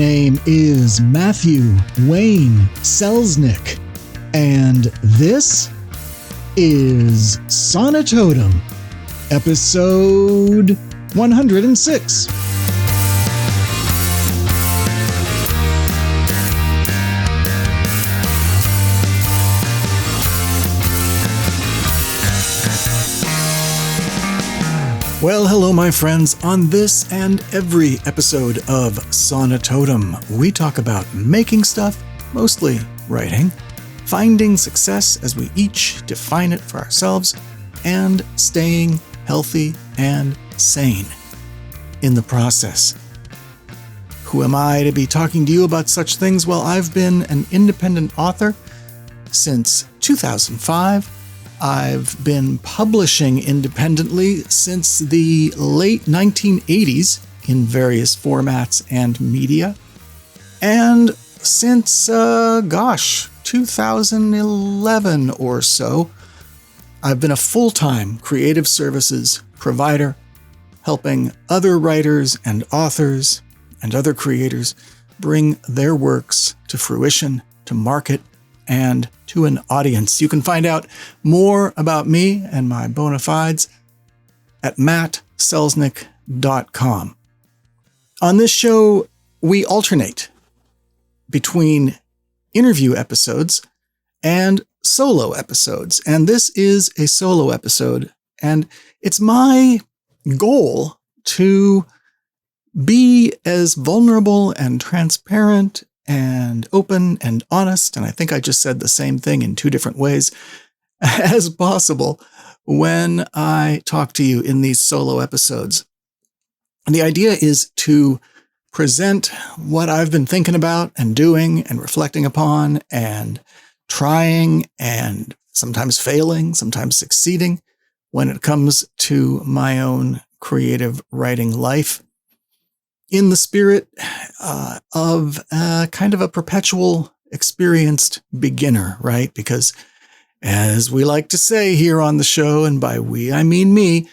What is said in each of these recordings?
name is Matthew Wayne Selznick, and this is Sonitotum, episode 106. Well, hello, my friends. On this and every episode of Sonitotum, we talk about making stuff, mostly writing, finding success as we each define it for ourselves, and staying healthy and sane in the process. Who am I to be talking to you about such things? Well, I've been an independent author since 2005. I've been publishing independently since the late 1980s in various formats and media. And since, 2011 or so, I've been a full-time creative services provider, helping other writers and authors and other creators bring their works to fruition, to market, and to an audience. You can find out more about me and my bona fides at mattselznick.com. On this show, we alternate between interview episodes and solo episodes. And this is a solo episode. And it's my goal to be as vulnerable and transparent and open and honest, and I think I just said the same thing in two different ways, as possible when I talk to you in these solo episodes. And the idea is to present what I've been thinking about and doing and reflecting upon and trying and sometimes failing, sometimes succeeding when it comes to my own creative writing life, in the spirit of kind of a perpetual experienced beginner, right? Because as we like to say here on the show, and by we, I mean me,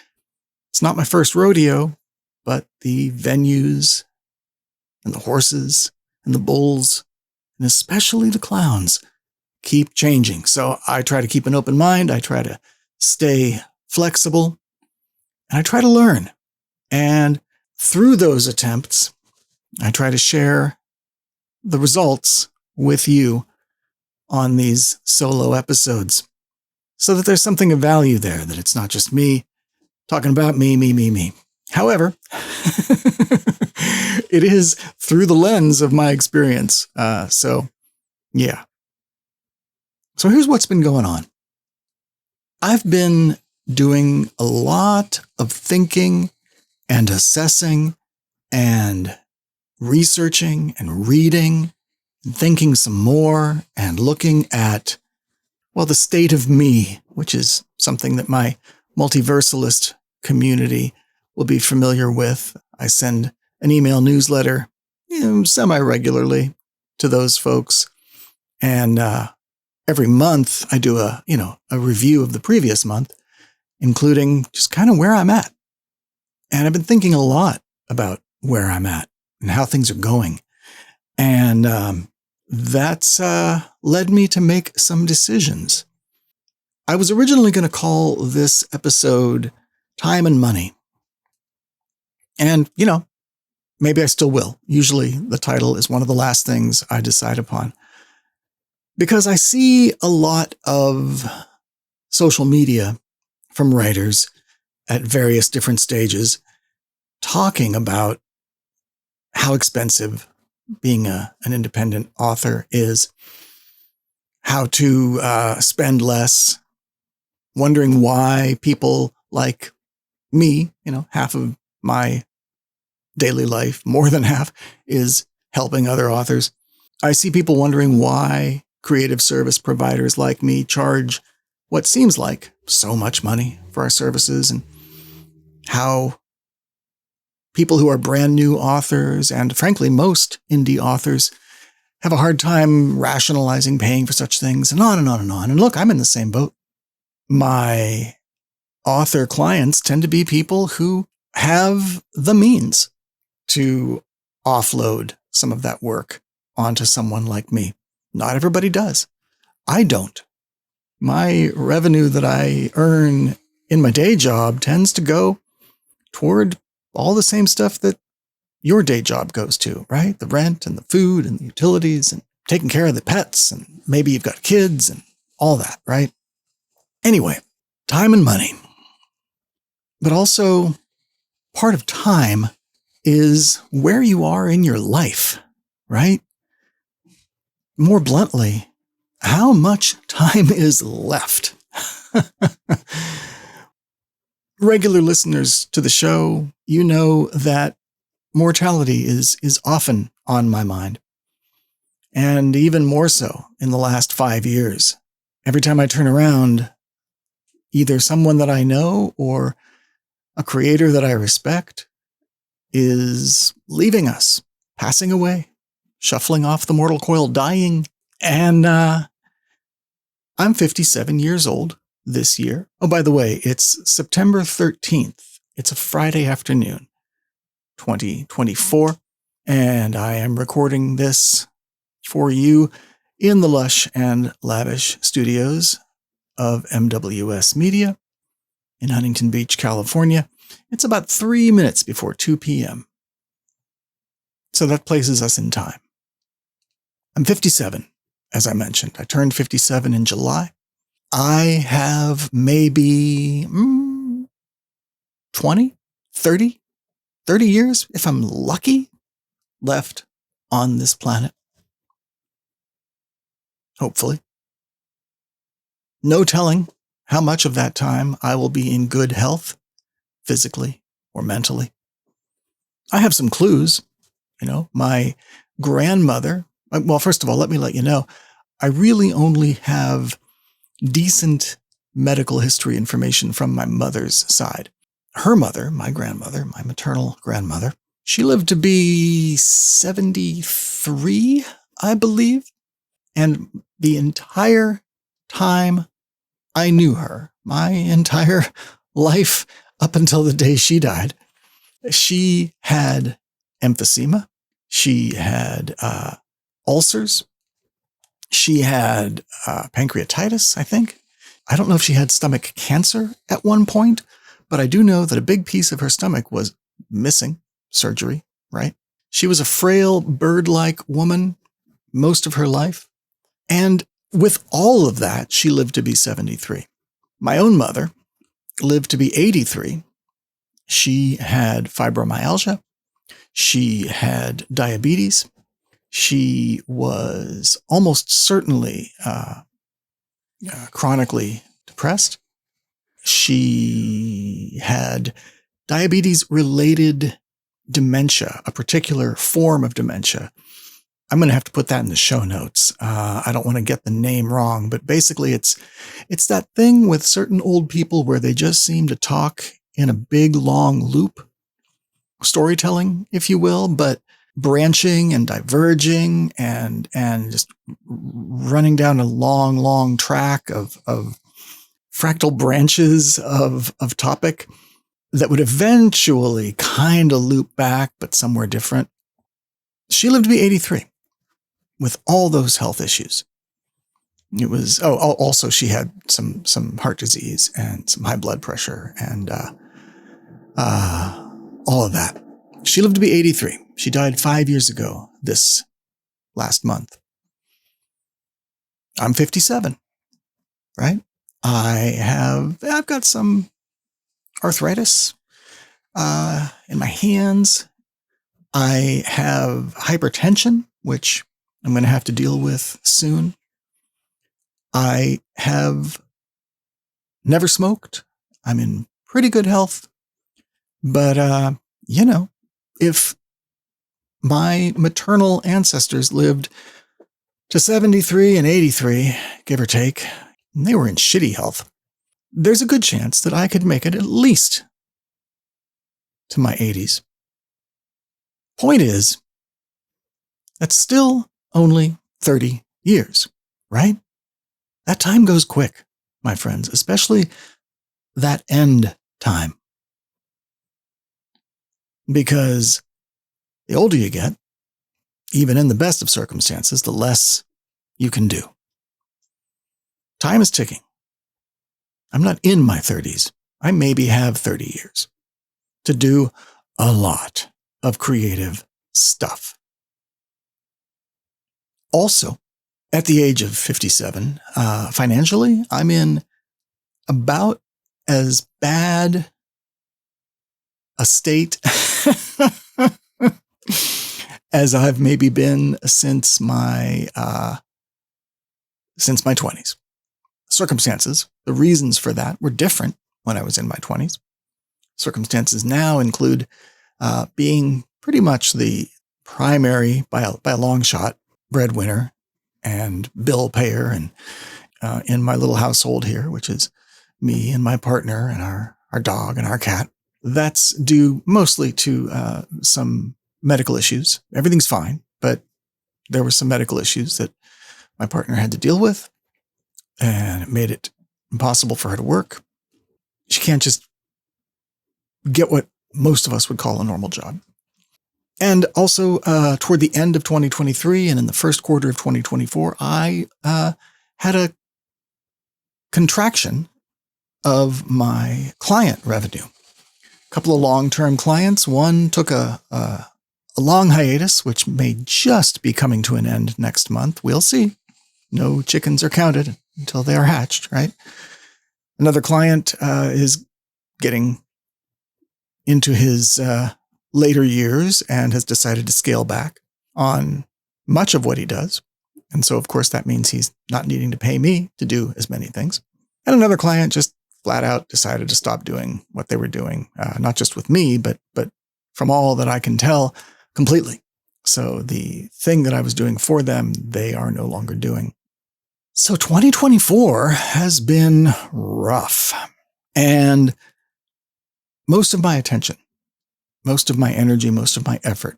it's not my first rodeo, but the venues and the horses and the bulls, and especially the clowns, keep changing. So I try to keep an open mind. I try to stay flexible, and I try to learn. And through those attempts, I try to share the results with you on these solo episodes so that there's something of value there, that it's not just me talking about me. However, it is through the lens of my experience. So here's what's been going on. I've been doing a lot of thinking and assessing and researching and reading and thinking some more and looking at, well, the state of me, which is something that my multiversalist community will be familiar with. I send an email newsletter semi-regularly to those folks. And every month I do a review of the previous month, including just kind of where I'm at. And I've been thinking a lot about where I'm at and how things are going. And that's led me to make some decisions. I was originally going to call this episode Time and Money. And, maybe I still will. Usually the title is one of the last things I decide upon. Because I see a lot of social media from writers at various different stages, talking about how expensive being an independent author is, how to spend less, wondering why people like me, half of my daily life, more than half, is helping other authors. I see people wondering why creative service providers like me charge what seems like so much money for our services, and how people who are brand new authors, and frankly, most indie authors, have a hard time rationalizing paying for such things, and on and on and on. And look, I'm in the same boat. My author clients tend to be people who have the means to offload some of that work onto someone like me. Not everybody does. I don't. My revenue that I earn in my day job tends to go toward all the same stuff that your day job goes to, right? The rent and the food and the utilities and taking care of the pets, and maybe you've got kids and all that, right? Anyway, time and money. But also, part of time is where you are in your life, right? More bluntly, how much time is left? Regular listeners to the show, you know that mortality is often on my mind. And even more so in the last 5 years. Every time I turn around, either someone that I know or a creator that I respect is leaving us, passing away, shuffling off the mortal coil, dying. And I'm 57 years old this year. Oh, by the way, it's September 13th. It's a Friday afternoon, 2024. And I am recording this for you in the lush and lavish studios of MWS Media in Huntington Beach, California. It's about 3 minutes before 2 p.m. So that places us in time. I'm 57, as I mentioned. I turned 57 in July. I have maybe 20, 30 years, if I'm lucky, left on this planet. Hopefully. No telling how much of that time I will be in good health, physically or mentally. I have some clues. My grandmother, well, first of all, let me let you know, I really only have decent medical history information from my mother's side. Her mother, my grandmother, my maternal grandmother, she lived to be 73, I believe. And the entire time I knew her, my entire life up until the day she died, she had emphysema. She had ulcers. She had pancreatitis, I think. I don't know if she had stomach cancer at one point, but I do know that a big piece of her stomach was missing, surgery, right? She was a frail, bird-like woman most of her life. And with all of that, she lived to be 73. My own mother lived to be 83. She had fibromyalgia. She had diabetes. She was almost certainly chronically depressed. She had diabetes-related dementia, a particular form of dementia. I'm going to have to put that in the show notes. I don't want to get the name wrong, but basically it's that thing with certain old people where they just seem to talk in a big, long loop, storytelling, if you will, but branching and diverging and just running down a long, long track of fractal branches of topic that would eventually kind of loop back, but somewhere different. She lived to be 83 with all those health issues. It was, also she had some heart disease and some high blood pressure and all of that. She lived to be 83. She died 5 years ago this last month. I'm 57, right? I've got some arthritis in my hands. I have hypertension, which I'm going to have to deal with soon. I have never smoked. I'm in pretty good health. But, if my maternal ancestors lived to 73 and 83, give or take, and they were in shitty health, there's a good chance that I could make it at least to my 80s. Point is, that's still only 30 years, right? That time goes quick, my friends, especially that end time. Because the older you get, even in the best of circumstances, the less you can do. Time is ticking. I'm not in my 30s. I maybe have 30 years to do a lot of creative stuff. Also, at the age of 57, financially, I'm in about as bad a state as I've maybe been since my 20s. Circumstances, the reasons for that were different when I was in my 20s. Circumstances now include being pretty much the primary, by a long shot, breadwinner and bill payer, and in my little household here, which is me and my partner and our dog and our cat. That's due mostly to some medical issues. Everything's fine, but there were some medical issues that my partner had to deal with, and it made it impossible for her to work. She can't just get what most of us would call a normal job. And also, toward the end of 2023 and in the first quarter of 2024, I had a contraction of my client revenue. A couple of long-term clients. One took a long hiatus, which may just be coming to an end next month. We'll see. No chickens are counted until they are hatched, right? Another client is getting into his later years and has decided to scale back on much of what he does. And so, of course, that means he's not needing to pay me to do as many things. And another client just flat out decided to stop doing what they were doing, not just with me, but from all that I can tell, completely. So the thing that I was doing for them, they are no longer doing. So 2024 has been rough. And most of my attention, most of my energy, most of my effort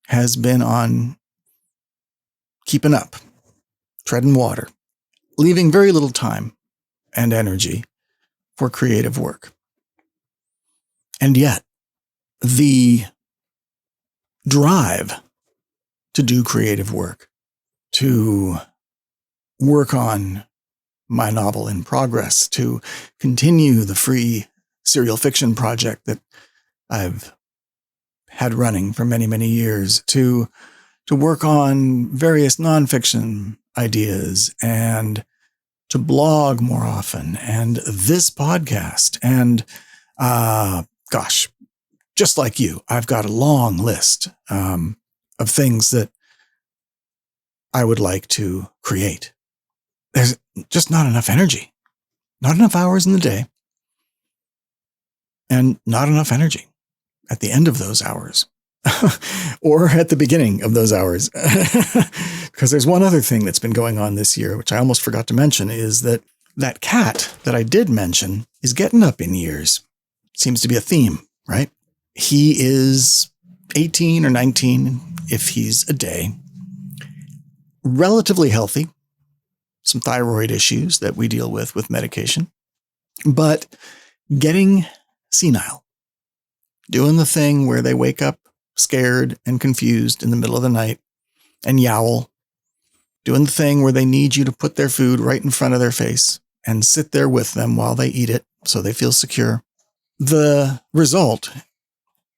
has been on keeping up, treading water, leaving very little time and energy for creative work. And yet, the drive to do creative work, to work on my novel in progress, to continue the free serial fiction project that I've had running for many, many years, to work on various nonfiction ideas, and to blog more often, and this podcast. And just like you, I've got a long list of things that I would like to create. There's just not enough energy, not enough hours in the day, and not enough energy at the end of those hours or at the beginning of those hours. Because there's one other thing that's been going on this year, which I almost forgot to mention, is that cat that I did mention is getting up in years. Seems to be a theme, right? He is 18 or 19 if he's a day. Relatively healthy. Some thyroid issues that we deal with medication. But getting senile. Doing the thing where they wake up scared and confused in the middle of the night and yowl. Doing the thing where they need you to put their food right in front of their face and sit there with them while they eat it so they feel secure. The result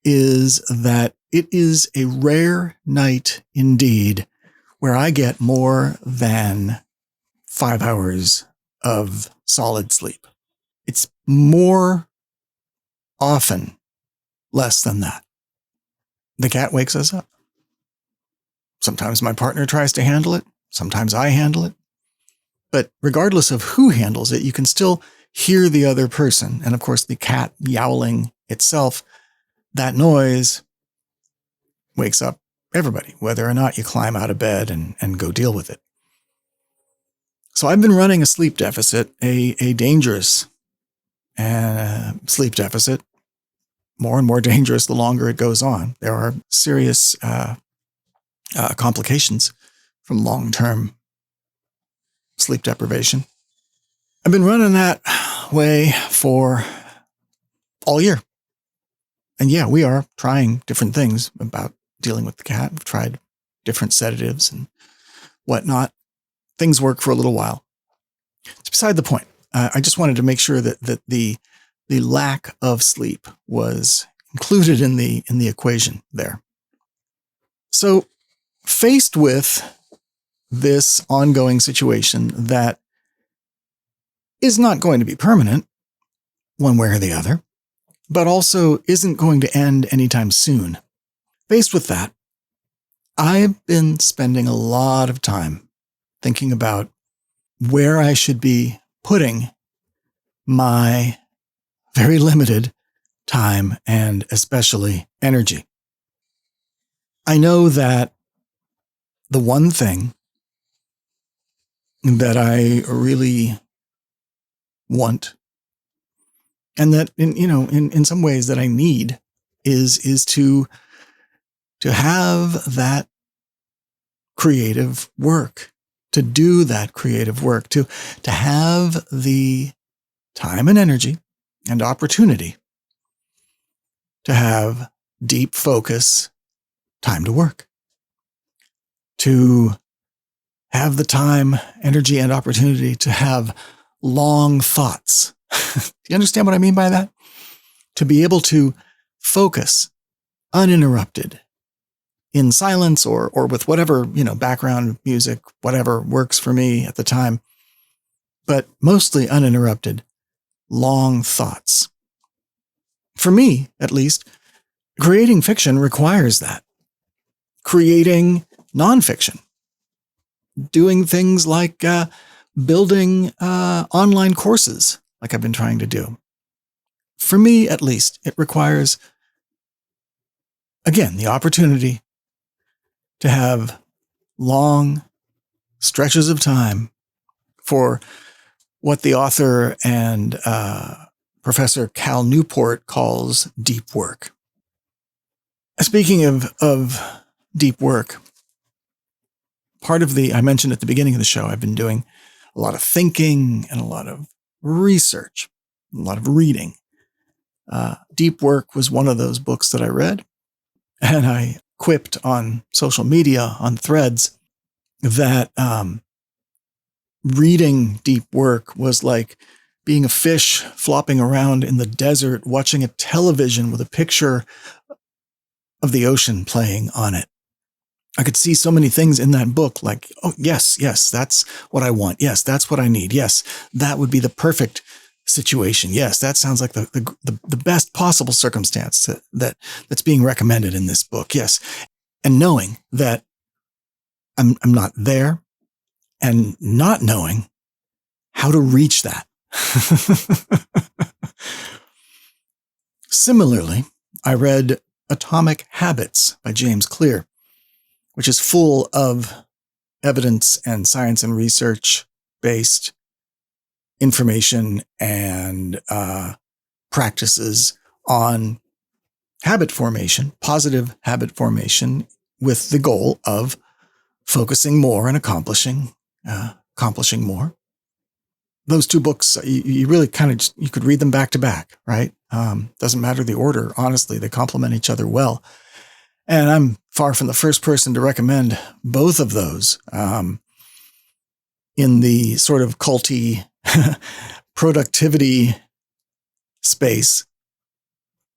is that it is a rare night indeed where I get more than 5 hours of solid sleep. It's more often less than that. The cat wakes us up. Sometimes my partner tries to handle it. Sometimes I handle it. But regardless of who handles it, you can still hear the other person. And of course, the cat yowling itself, that noise wakes up everybody, whether or not you climb out of bed and go deal with it. So I've been running a sleep deficit, a dangerous sleep deficit, more and more dangerous the longer it goes on. There are serious complications from long-term sleep deprivation. I've been running that way for all year. And yeah, we are trying different things about dealing with the cat. I've tried different sedatives and whatnot. Things work for a little while. It's beside the point. I just wanted to make sure that the lack of sleep was included in the equation there. So, faced with this ongoing situation that is not going to be permanent, one way or the other, but also isn't going to end anytime soon. Faced with that, I've been spending a lot of time thinking about where I should be putting my very limited time and especially energy. I know that the one thing that I really want, and that in some ways that I need, is to have that creative work, to do that creative work, to have the time and energy and opportunity to have deep focus, time to work, to have the time, energy, and opportunity to have long thoughts. Do you understand what I mean by that? To be able to focus uninterrupted in silence or with whatever, background music, whatever works for me at the time, but mostly uninterrupted, long thoughts. For me, at least, creating fiction requires that. Creating nonfiction, doing things like building online courses like I've been trying to do. For me, at least, it requires, again, the opportunity to have long stretches of time for what the author and Professor Cal Newport calls deep work. Speaking of deep work, I mentioned at the beginning of the show, I've been doing a lot of thinking and a lot of research, a lot of reading. Deep Work was one of those books that I read, and I quipped on social media, on Threads, that reading Deep Work was like being a fish flopping around in the desert, watching a television with a picture of the ocean playing on it. I could see so many things in that book, like, oh, yes, that's what I want. Yes, that's what I need. Yes, that would be the perfect situation. Yes, that sounds like the best possible circumstance that's being recommended in this book. Yes. And knowing that I'm not there and not knowing how to reach that. Similarly, I read Atomic Habits by James Clear, which is full of evidence and science and research-based information and practices on habit formation, positive habit formation, with the goal of focusing more and accomplishing more. Those two books, you really you could read them back to back, right? Doesn't matter the order. Honestly, they complement each other well. And I'm far from the first person to recommend both of those in the sort of culty productivity space.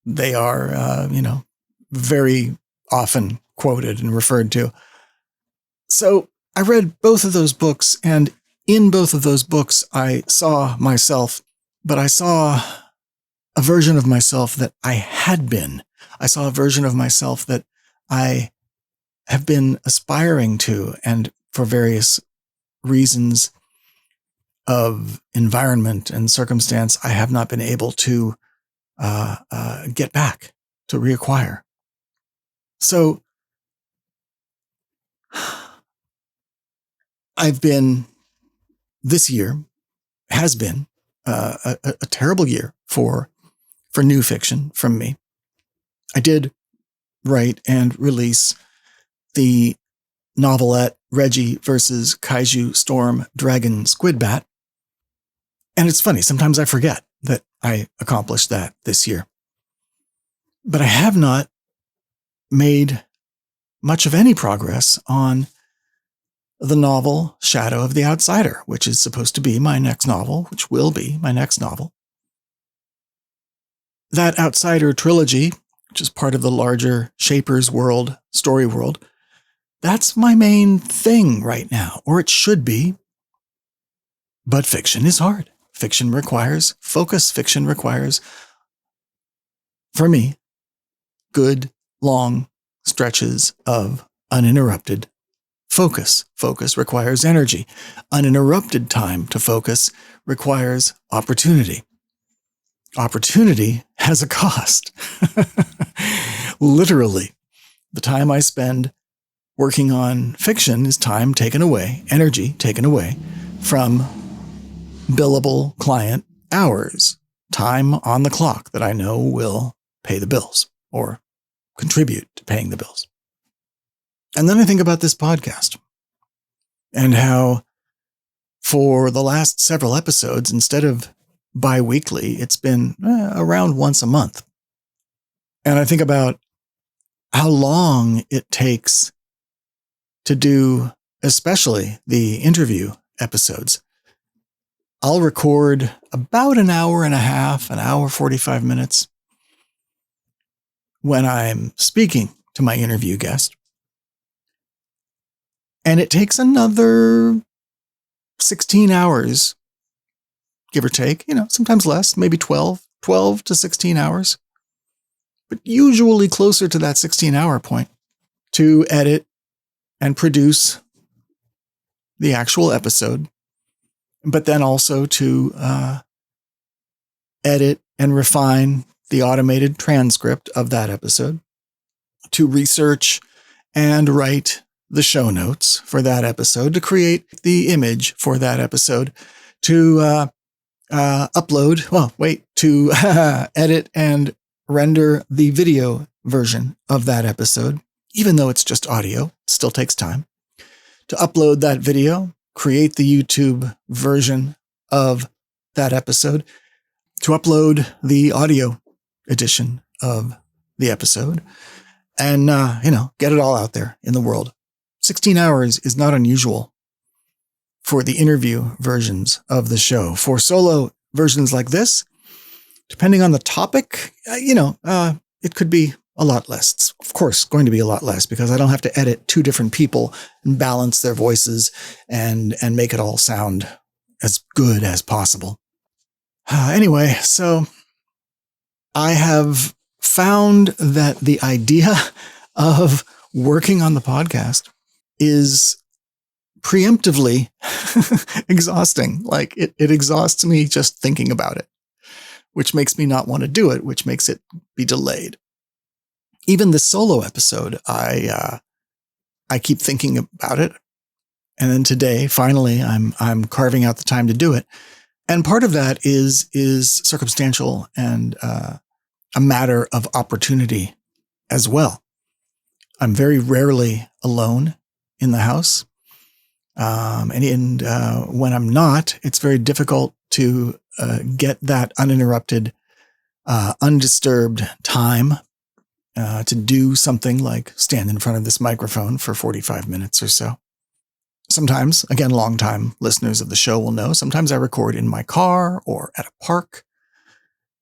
They are, very often quoted and referred to. So I read both of those books, and in both of those books, I saw myself, but I saw a version of myself that I had been. I saw a version of myself that I have been aspiring to, and for various reasons of environment and circumstance, I have not been able to get back, to reacquire. So this year has been a terrible year for new fiction from me. I did write and release the novelette Reggie versus Kaiju Storm Dragon Squidbat. And it's funny, sometimes I forget that I accomplished that this year. But I have not made much of any progress on the novel Shadow of the Outsider, which is supposed to be my next novel, which will be my next novel. That Outsider trilogy, which is part of the larger Shaper's world, story world, that's my main thing right now, or it should be. But fiction is hard. Fiction requires focus. Fiction requires, for me, good, long stretches of uninterrupted focus. Focus requires energy. Uninterrupted time to focus requires opportunity. Opportunity has a cost. Literally, the time I spend working on fiction is time taken away, energy taken away from billable client hours, time on the clock that I know will pay the bills or contribute to paying the bills. And then I think about this podcast and how for the last several episodes, instead of bi-weekly, it's been around once a month. And I think about how long it takes to do, especially the interview episodes. I'll record about an hour and a half, an hour, 45 minutes when I'm speaking to my interview guest. And it takes another 16 hours, give or take, sometimes less, maybe 12 to 16 hours, but usually closer to that 16-hour point to edit and produce the actual episode, but then also to edit and refine the automated transcript of that episode, to research and write the show notes for that episode, to create the image for that episode, to edit and render the video version of that episode. Even though it's just audio, it still takes time. To upload that video, create the YouTube version of that episode, to upload the audio edition of the episode, and, get it all out there in the world. 16 hours is not unusual for the interview versions of the show. For solo versions like this, depending on the topic, it could be a lot less. It's, of course, going to be a lot less because I don't have to edit two different people and balance their voices and make it all sound as good as possible. Anyway, so I have found that the idea of working on the podcast is preemptively exhausting. Like it exhausts me just thinking about it, which makes me not want to do it, which makes it be delayed. Even this solo episode, I keep thinking about it. And then today, finally, I'm carving out the time to do it. And part of that is circumstantial and a matter of opportunity as well. I'm very rarely alone in the house. And when I'm not, it's very difficult to get that uninterrupted, undisturbed time to do something like stand in front of this microphone for 45 minutes or so. Sometimes, again, longtime listeners of the show will know, sometimes I record in my car or at a park.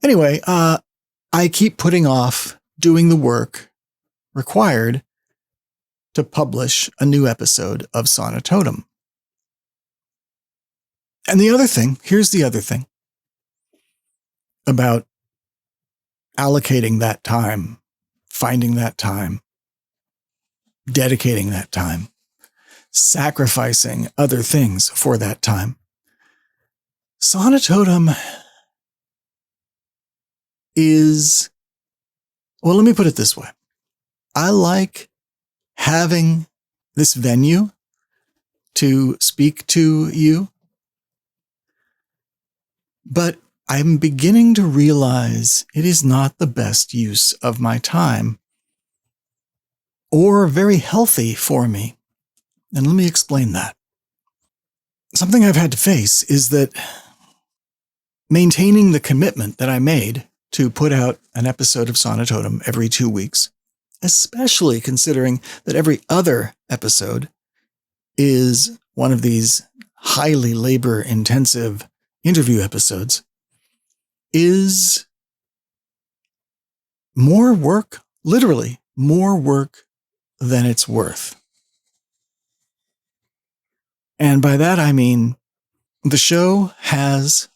Anyway, I keep putting off doing the work required to publish a new episode of Sonitotum. And here's the other thing about allocating that time, finding that time, dedicating that time, sacrificing other things for that time. Sonitotum is, well, let me put it this way. I like having this venue to speak to you, but I'm beginning to realize it is not the best use of my time or very healthy for me. And let me explain that. Something I've had to face is that maintaining the commitment that I made to put out an episode of Sonitotum every 2 weeks especially considering that every other episode is one of these highly labor-intensive interview episodes, is more work, literally more work than it's worth. And by that, I mean the show has,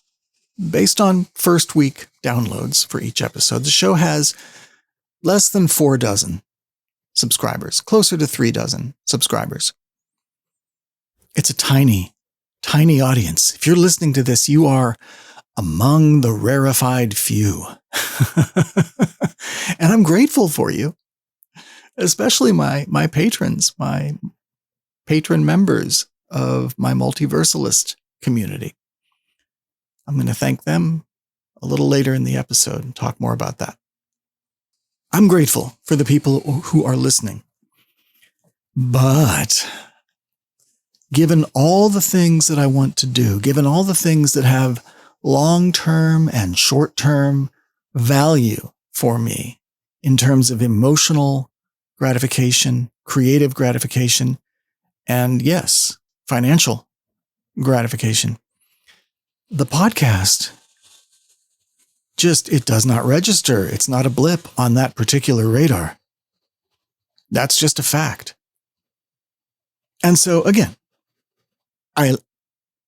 based on first week downloads for each episode, the show has less than 4 dozen subscribers, closer to 3 dozen subscribers. It's a tiny, tiny audience. If you're listening to this, you are among the rarefied few. And I'm grateful for you, especially my patrons, my patron members of my multiversalist community. I'm going to thank them a little later in the episode and talk more about that. I'm grateful for the people who are listening. But given all the things that I want to do, given all the things that have long-term and short-term value for me in terms of emotional gratification, creative gratification, and yes, financial gratification, the podcast it does not register. It's not a blip on that particular radar. That's just a fact. And so again, I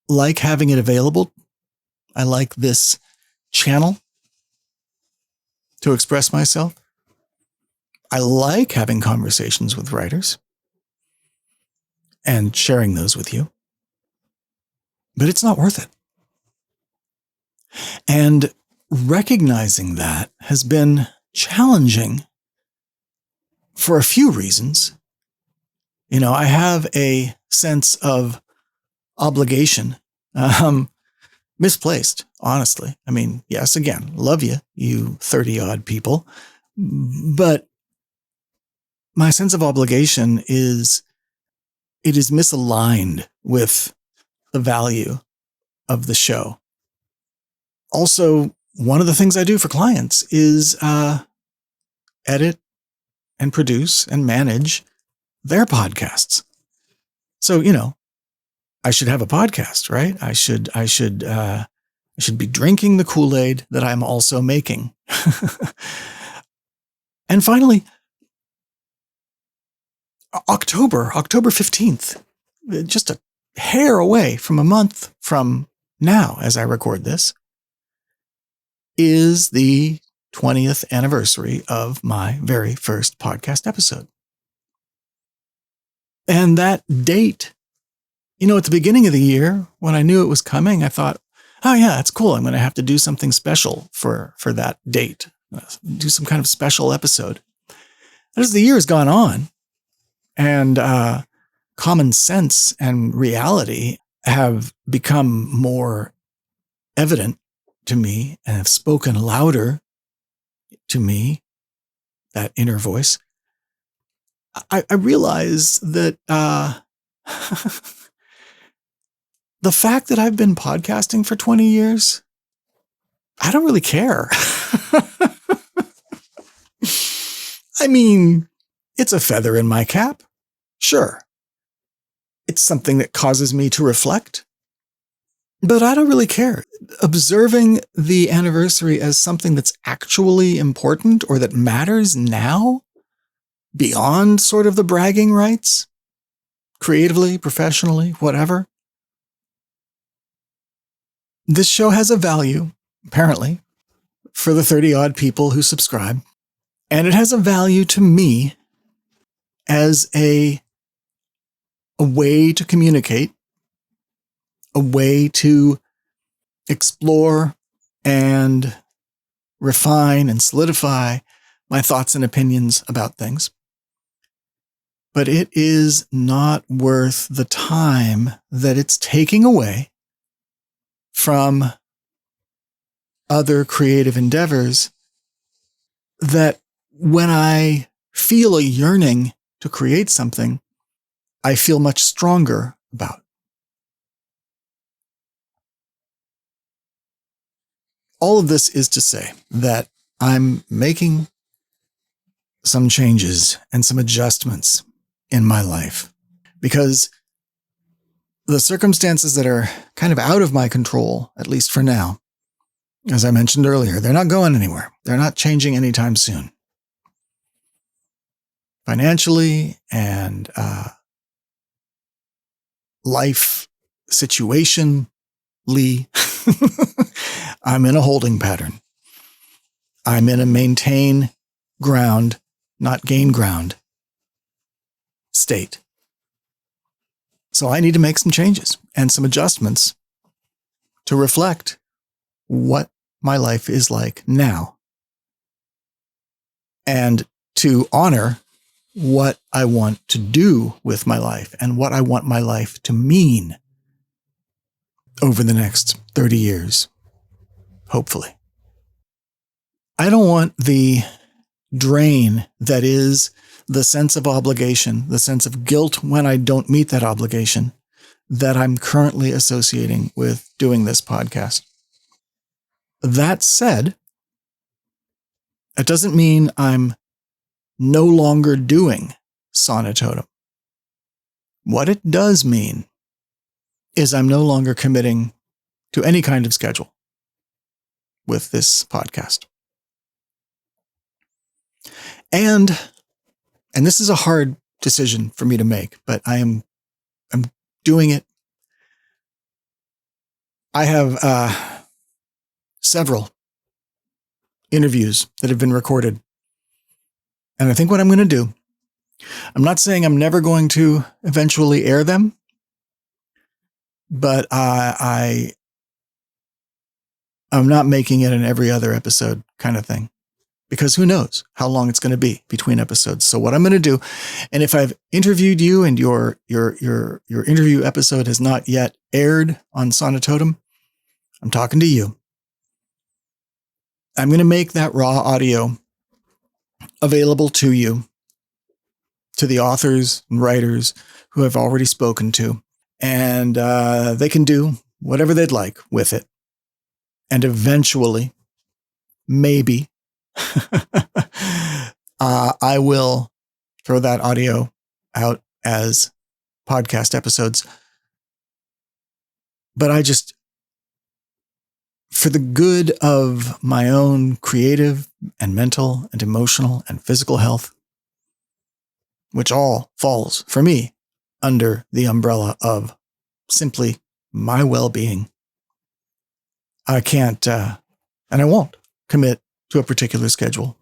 like having it available. I like this channel to express myself. I like having conversations with writers and sharing those with you. But it's not worth it. And recognizing that has been challenging for a few reasons. You know, I have a sense of obligation, misplaced, honestly. I mean, yes, again, love you, you 30-odd people. But my sense of obligation it is misaligned with the value of the show. Also, one of the things I do for clients is edit and produce and manage their podcasts. So, you know, I should have a podcast, right? I should be drinking the Kool-Aid that I'm also making. And finally, October 15th, just a hair away from a month from now, as I record this, is the 20th anniversary of my very first podcast episode. And that date, you know, at the beginning of the year, when I knew it was coming, I thought, oh yeah, that's cool. I'm going to have to do something special for that date, do some kind of special episode. As the year has gone on and common sense and reality have become more evident to me and have spoken louder to me, that inner voice, I realize that the fact that I've been podcasting for 20 years, I don't really care. I mean, it's a feather in my cap. Sure. It's something that causes me to reflect. But I don't really care. Observing the anniversary as something that's actually important or that matters now, beyond sort of the bragging rights, creatively, professionally, whatever. This show has a value, apparently, for the 30-odd people who subscribe. And it has a value to me as a way to communicate, a way to explore and refine and solidify my thoughts and opinions about things. But it is not worth the time that it's taking away from other creative endeavors that when I feel a yearning to create something, I feel much stronger about. All of this is to say that I'm making some changes and some adjustments in my life, because the circumstances that are kind of out of my control, at least for now, as I mentioned earlier, they're not going anywhere. They're not changing anytime soon. Financially and life situationally, I'm in a holding pattern. I'm in a maintain ground, not gain ground state. So I need to make some changes and some adjustments to reflect what my life is like now, and to honor what I want to do with my life and what I want my life to mean over the next 30 years, hopefully. I don't want the drain that is the sense of obligation, the sense of guilt when I don't meet that obligation, that I'm currently associating with doing this podcast. That said, it doesn't mean I'm no longer doing Sonitotum. What it does mean is I'm no longer committing to any kind of schedule with this podcast. And this is a hard decision for me to make, but I'm doing it. I have several interviews that have been recorded. And I think what I'm going to do, I'm not saying I'm never going to eventually air them, but I'm not making it an every other episode kind of thing, because who knows how long it's going to be between episodes. So what I'm going to do, and if I've interviewed you and your interview episode has not yet aired on Sonitotum, I'm talking to you. I'm going to make that raw audio available to you, to the authors and writers who I've already spoken to, and they can do whatever they'd like with it. And eventually, maybe, I will throw that audio out as podcast episodes. But for the good of my own creative and mental and emotional and physical health, which all falls for me under the umbrella of simply my well-being, I can't, and I won't commit to a particular schedule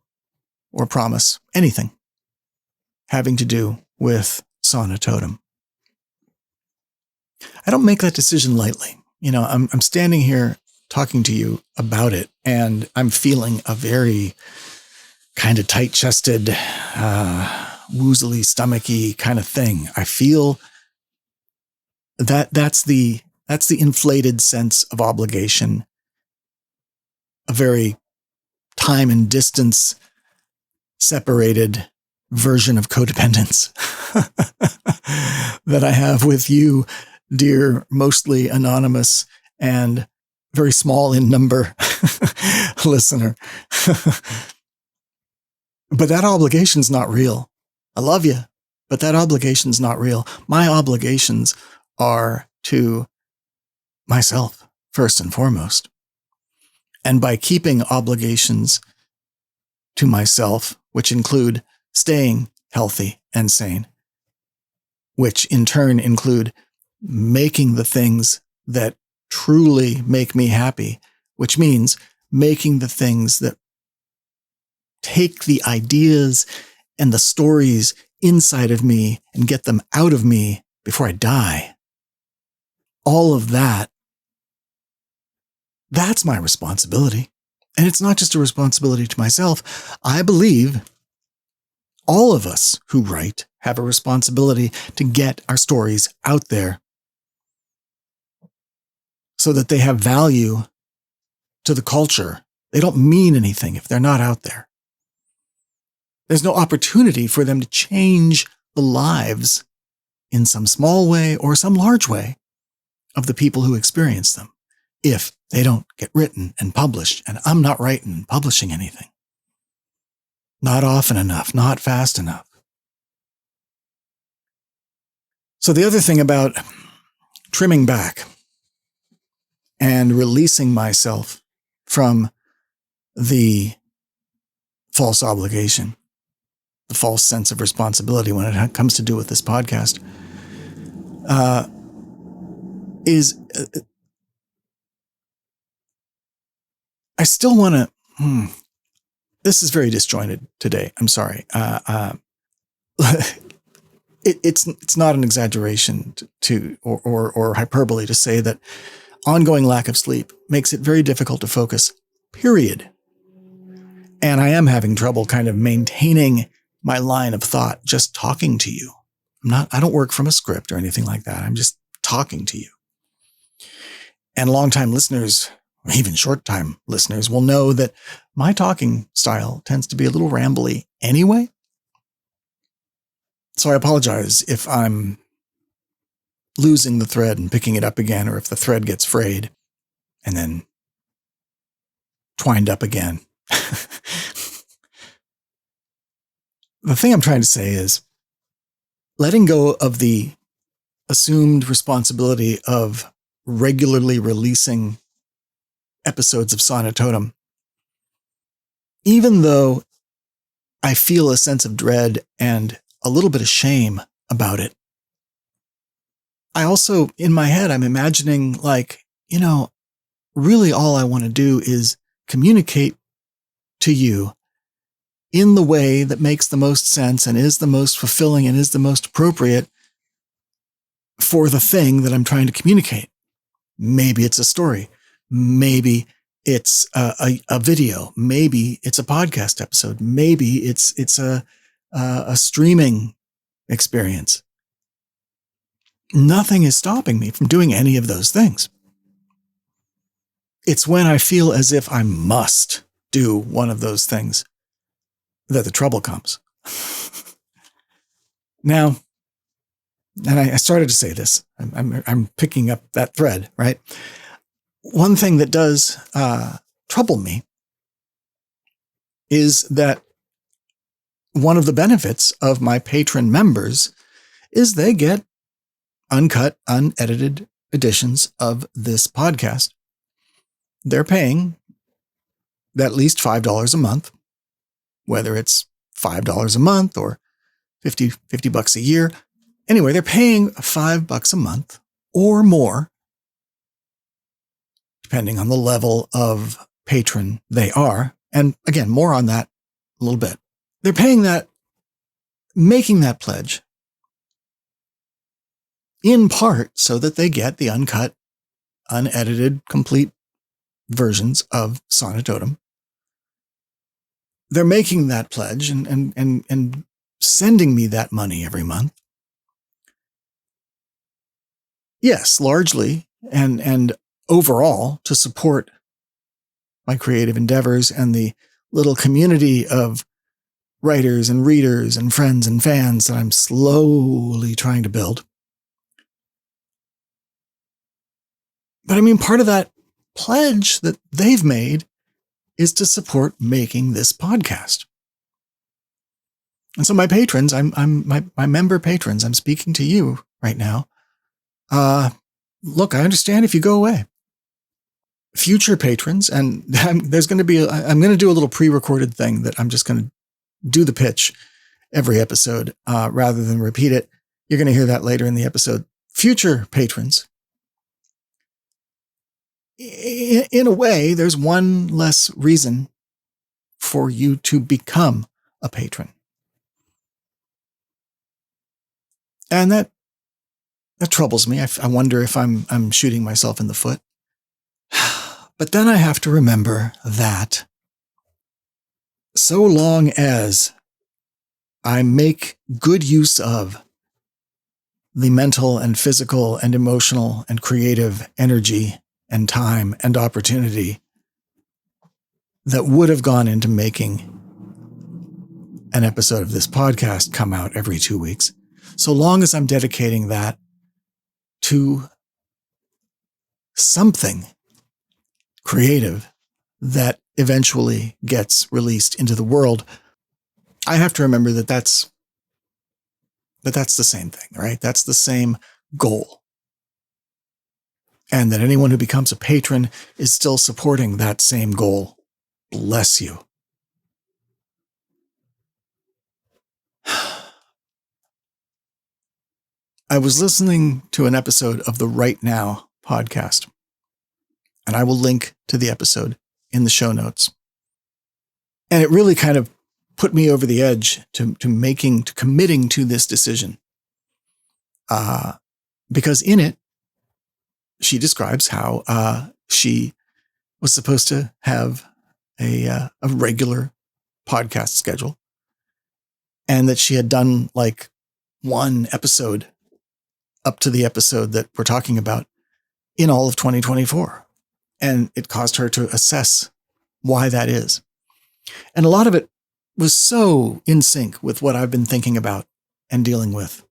or promise anything having to do with Sonitotum. I don't make that decision lightly. I'm standing here talking to you about it, and I'm feeling a very kind of tight-chested, woozily, stomachy kind of thing. I feel that's the inflated sense of obligation, a very time and distance separated version of codependence that I have with you, dear, mostly anonymous and very small in number listener. But that obligation's not real. I love you, but that obligation's not real. My obligations are to myself, first and foremost. And by keeping obligations to myself, which include staying healthy and sane, which in turn include making the things that truly make me happy, which means making the things that take the ideas and the stories inside of me and get them out of me before I die. All of that, that's my responsibility. And it's not just a responsibility to myself. I believe all of us who write have a responsibility to get our stories out there so that they have value to the culture. They don't mean anything if they're not out there. There's no opportunity for them to change the lives in some small way or some large way of the people who experience them if they don't get written and published, and I'm not writing and publishing anything. not often enough, not fast enough. So the other thing about trimming back and releasing myself from the false obligation, the false sense of responsibility when it comes to do with this podcast, is I still want to. This is very disjointed today. I'm sorry. It's not an exaggeration or hyperbole to say that ongoing lack of sleep makes it very difficult to focus, period. And I am having trouble kind of maintaining my line of thought just talking to you. I don't work from a script or anything like that. I'm just talking to you. And longtime listeners, or even short-time listeners, will know that my talking style tends to be a little rambly anyway. So I apologize if I'm losing the thread and picking it up again, or if the thread gets frayed and then twined up again. The thing I'm trying to say is letting go of the assumed responsibility of regularly releasing episodes of Sonitotum, even though I feel a sense of dread and a little bit of shame about it. I also, in my head, I'm imagining really all I want to do is communicate to you in the way that makes the most sense and is the most fulfilling and is the most appropriate for the thing that I'm trying to communicate. Maybe it's a story. Maybe it's a video. Maybe it's a podcast episode. Maybe it's a streaming experience. Nothing is stopping me from doing any of those things. It's when I feel as if I must do one of those things that the trouble comes. Now, and I started to say this, I'm picking up that thread, right? One thing that does trouble me is that one of the benefits of my patron members is they get uncut, unedited editions of this podcast. They're paying at least $5 a month, whether it's $5 a month or $50 a year. Anyway, they're paying $5 a month or more, depending on the level of patron they are. And again, more on that a little bit. They're paying that, making that pledge in part so that they get the uncut, unedited, complete versions of Sonitotum. They're making that pledge and sending me that money every month. Yes, largely and overall to support my creative endeavors and the little community of writers and readers and friends and fans that I'm slowly trying to build. But I mean, part of that pledge that they've made is to support making this podcast. And so my patrons, my member patrons, I'm speaking to you right now. Look, I understand if you go away. Future patrons, and I'm going to do a little pre-recorded thing that I'm just going to do the pitch every episode rather than repeat it. You're going to hear that later in the episode. Future patrons, in a way, there's one less reason for you to become a patron. And that troubles me. I wonder if I'm shooting myself in the foot. But then I have to remember that so long as I make good use of the mental and physical and emotional and creative energy and time and opportunity that would have gone into making an episode of this podcast come out every 2 weeks, so long as I'm dedicating that to something creative that eventually gets released into the world, I have to remember that that's the same thing, right? That's the same goal. And that anyone who becomes a patron is still supporting that same goal. Bless you. I was listening to an episode of the Right Now podcast, and I will link to the episode in the show notes. And it really kind of put me over the edge to committing to this decision. Because in it, she describes how she was supposed to have a regular podcast schedule, and that she had done like one episode up to the episode that we're talking about in all of 2024. And it caused her to assess why that is. And a lot of it was so in sync with what I've been thinking about and dealing with.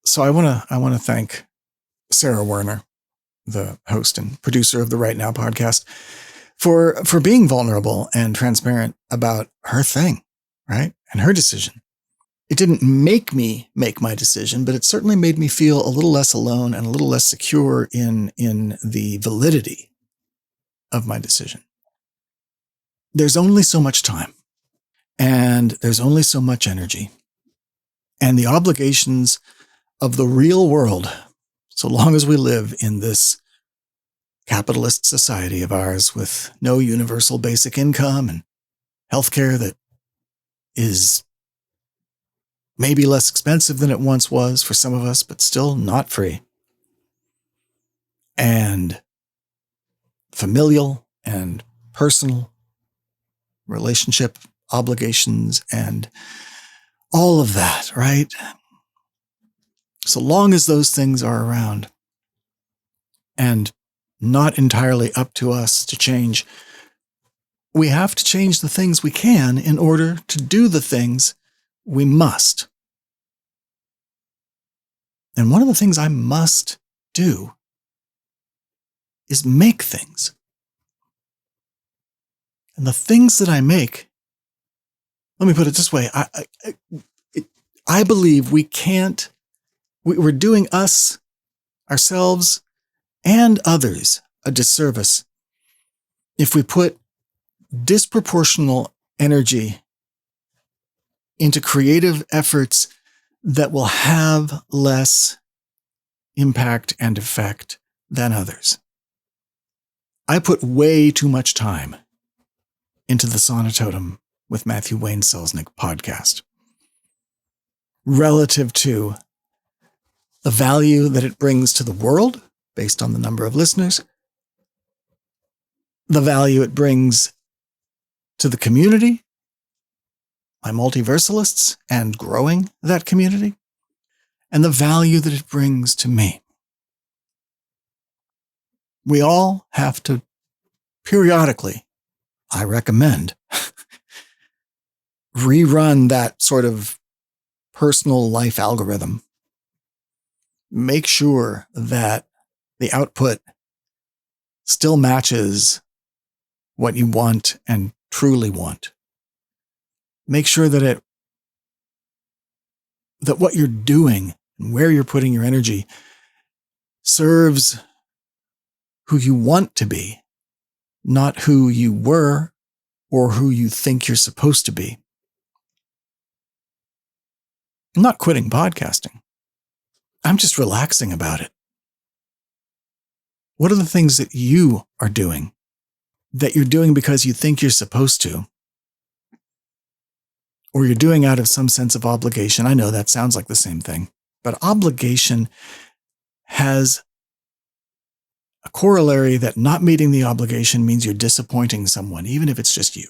So I want to thank Sarah Werner, the host and producer of the Right Now podcast, for being vulnerable and transparent about her thing, right? And her decision. It didn't make me make my decision, but it certainly made me feel a little less alone and a little less secure in the validity of my decision. There's only so much time, and there's only so much energy, and the obligations of the real world, so long as we live in this capitalist society of ours with no universal basic income and healthcare that is maybe less expensive than it once was for some of us, but still not free. And familial and personal relationship obligations and all of that, right? So long as those things are around and not entirely up to us to change, we have to change the things we can in order to do the things we must. And one of the things I must do is make things. And the things that I make, let me put it this way, I believe we're doing us, ourselves, and others a disservice if we put disproportional energy into creative efforts that will have less impact and effect than others. I put way too much time into the Sonitotum with Matthew Wayne Selznick podcast relative to the value that it brings to the world based on the number of listeners, the value it brings to the community, my multiversalists, and growing that community, and the value that it brings to me. We all have to periodically, I recommend, rerun that sort of personal life algorithm. Make sure that the output still matches what you want and truly want. Make sure that what you're doing and where you're putting your energy serves who you want to be, not who you were or who you think you're supposed to be. I'm not quitting podcasting. I'm just relaxing about it. What are the things that you are doing that you're doing because you think you're supposed to, or you're doing out of some sense of obligation? I know that sounds like the same thing, but obligation has a corollary that not meeting the obligation means you're disappointing someone, even if it's just you.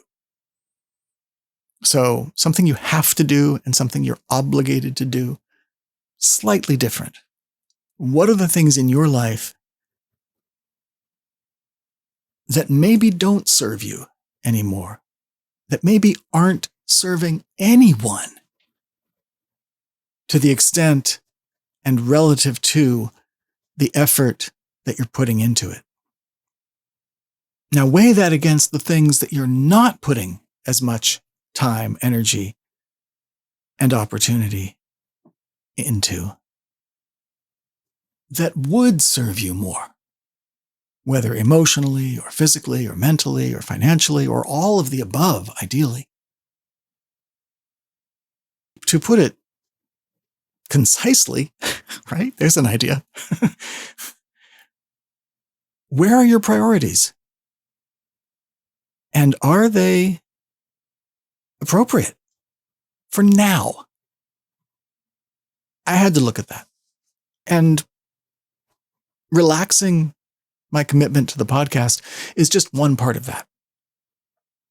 So something you have to do and something you're obligated to do, slightly different. What are the things in your life that maybe don't serve you anymore, that maybe aren't serving anyone to the extent and relative to the effort that you're putting into it? Now weigh that against the things that you're not putting as much time, energy, and opportunity into that would serve you more, whether emotionally or physically or mentally or financially or all of the above, ideally. To put it concisely, right? There's an idea. Where are your priorities? And are they appropriate for now? I had to look at that. And relaxing my commitment to the podcast is just one part of that.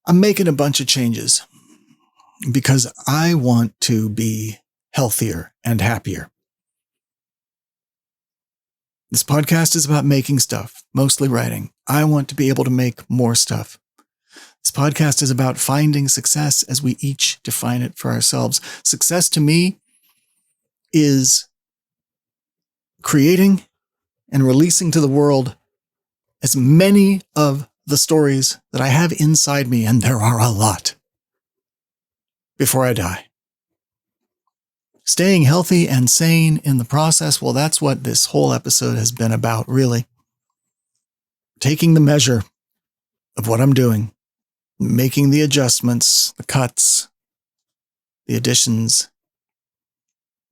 I'm making a bunch of changes because I want to be healthier and happier. This podcast is about making stuff, mostly writing. I want to be able to make more stuff. This podcast is about finding success as we each define it for ourselves. Success to me is creating and releasing to the world as many of the stories that I have inside me, and there are a lot, before I die. Staying healthy and sane in the process, well, that's what this whole episode has been about, really. Taking the measure of what I'm doing, making the adjustments, the cuts, the additions,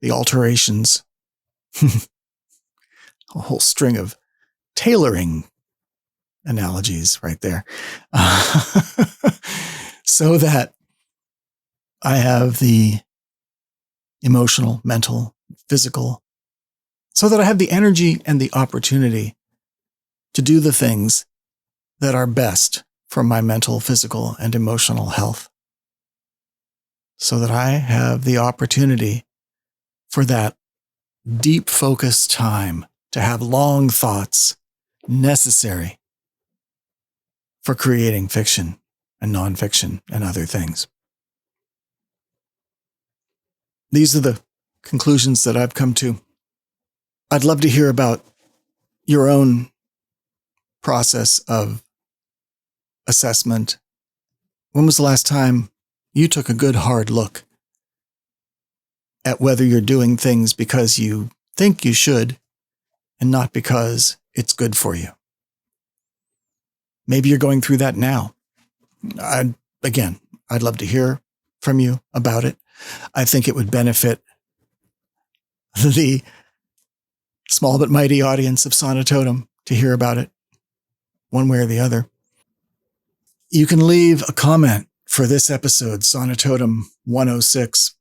the alterations, a whole string of tailoring analogies right there, so that I have the emotional, mental, physical, so that I have the energy and the opportunity to do the things that are best for my mental, physical, and emotional health, so that I have the opportunity for that deep focused time to have long thoughts necessary for creating fiction and nonfiction and other things. These are the conclusions that I've come to. I'd love to hear about your own process of assessment. When was the last time you took a good hard look at whether you're doing things because you think you should and not because it's good for you? Maybe you're going through that now. I'd love to hear from you about it. I think it would benefit the small but mighty audience of Sonitotum to hear about it one way or the other. You can leave a comment for this episode, Sonitotum 106,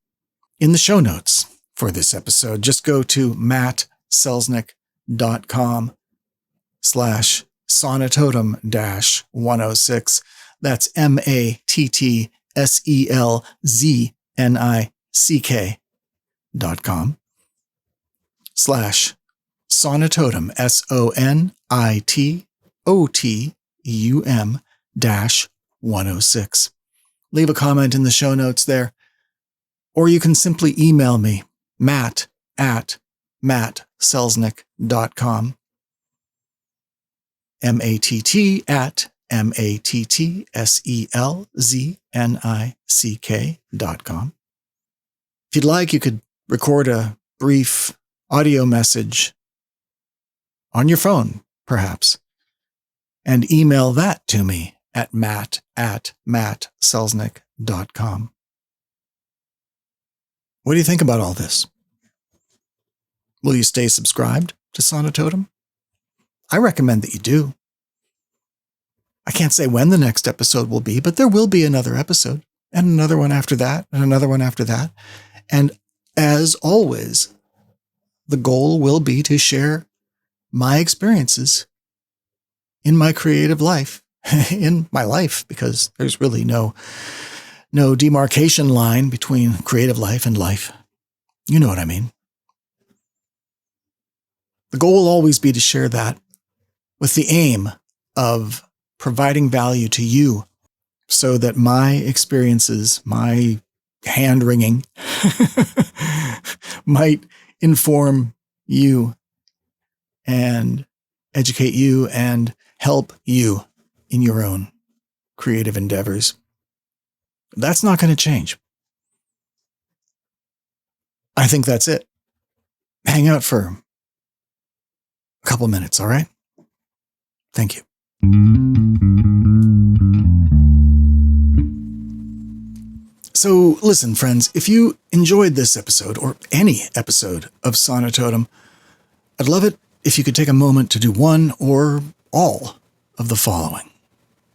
in the show notes for this episode. Just go to mattselznick.com/sonitotum-106. That's MATTSELZNICK.com/sonitotum, SONITOTUM-106. Leave a comment in the show notes there, or you can simply email me, matt@mattselznick.com, matt@mattselznick.com. If you'd like, you could record a brief audio message on your phone, perhaps, and email that to me at matt@mattselznick.com. What do you think about all this? Will you stay subscribed to Sonitotum? I recommend that you do. I can't say when the next episode will be, but there will be another episode, and another one after that, and another one after that. And as always, the goal will be to share my experiences in my creative life, in my life, because there's really no demarcation line between creative life and life. You know what I mean. The goal will always be to share that with the aim of providing value to you so that my experiences, my hand-wringing, might inform you and educate you and help you in your own creative endeavors. That's not going to change. I think that's it. Hang out for a couple minutes, all right? Thank you. So listen, friends, if you enjoyed this episode or any episode of Sonitotum, I'd love it if you could take a moment to do one or all of the following.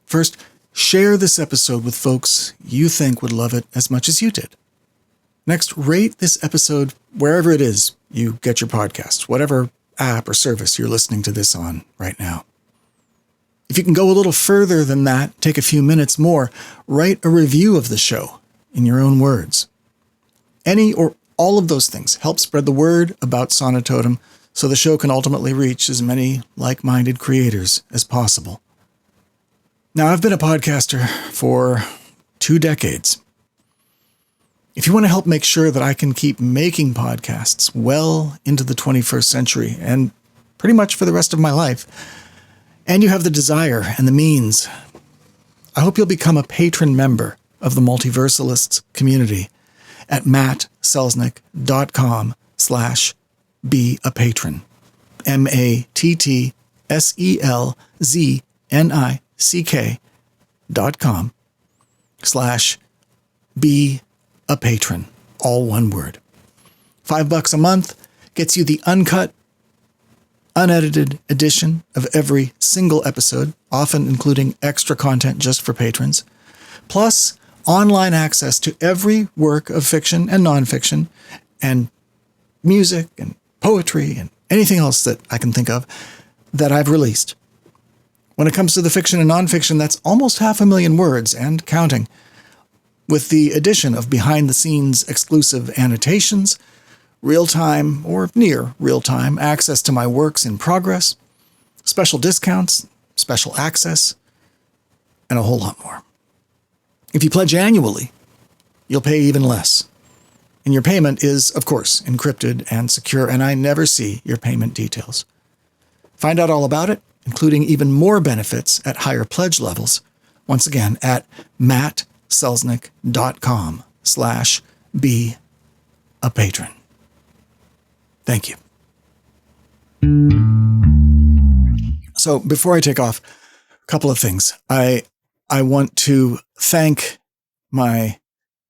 First, share this episode with folks you think would love it as much as you did. Next, rate this episode wherever it is you get your podcasts, whatever app or service you're listening to this on right now. If you can go a little further than that, take a few minutes more, write a review of the show in your own words. Any or all of those things help spread the word about Sonitotum so the show can ultimately reach as many like-minded creators as possible. Now, I've been a podcaster for 2 decades. If you want to help make sure that I can keep making podcasts well into the 21st century and pretty much for the rest of my life, and you have the desire and the means, I hope you'll become a patron member of the Multiversalists community at mattselznick.com/be-a-patron. mattselznick.com/be-a-patron. All one word. $5 a month gets you the uncut, unedited edition of every single episode, often including extra content just for patrons, plus online access to every work of fiction and nonfiction, and music and poetry and anything else that I can think of that I've released. When it comes to the fiction and nonfiction, that's almost 500,000 words and counting, with the addition of behind-the-scenes exclusive annotations, real-time or near real-time access to my works in progress, special discounts, special access, and a whole lot more. If you pledge annually, you'll pay even less. And your payment is, of course, encrypted and secure, and I never see your payment details. Find out all about it, including even more benefits at higher pledge levels, once again at mattselznick.com/be-a-patron. Thank you. So before I take off, a couple of things. I want to thank my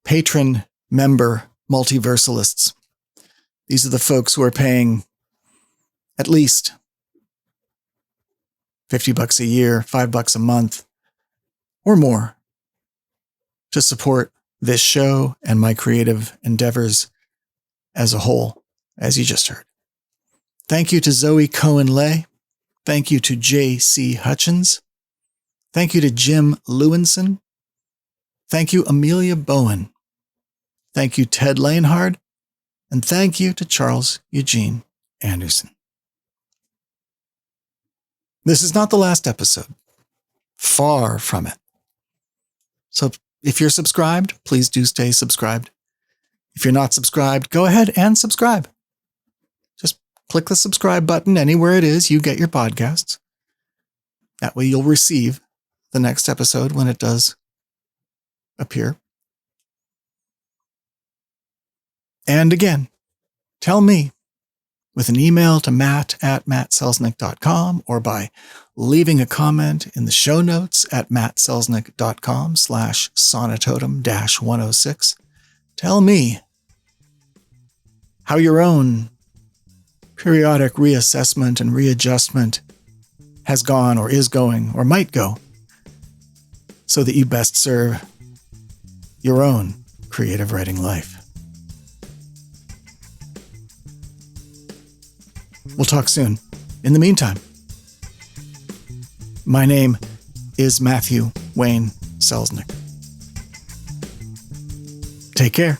patron member multiversalists. These are the folks who are paying at least $50 a year, $5 a month, or more to support this show and my creative endeavors as a whole, as you just heard. Thank you to Zoe Cohen-Lay. Thank you to J.C. Hutchins. Thank you to Jim Lewinson. Thank you, Amelia Bowen. Thank you, Ted Lanehard. And thank you to Charles Eugene Anderson. This is not the last episode. Far from it. So if you're subscribed, please do stay subscribed. If you're not subscribed, go ahead and subscribe. Just click the subscribe button anywhere it is you get your podcasts. That way you'll receive the next episode when it does appear. And again, tell me with an email to matt@mattselznick.com or by leaving a comment in the show notes at mattselznick.com/sonitotum-106. Tell me how your own periodic reassessment and readjustment has gone or is going or might go so that you best serve your own creative writing life. We'll talk soon. In the meantime, my name is Matthew Wayne Selznick. Take care.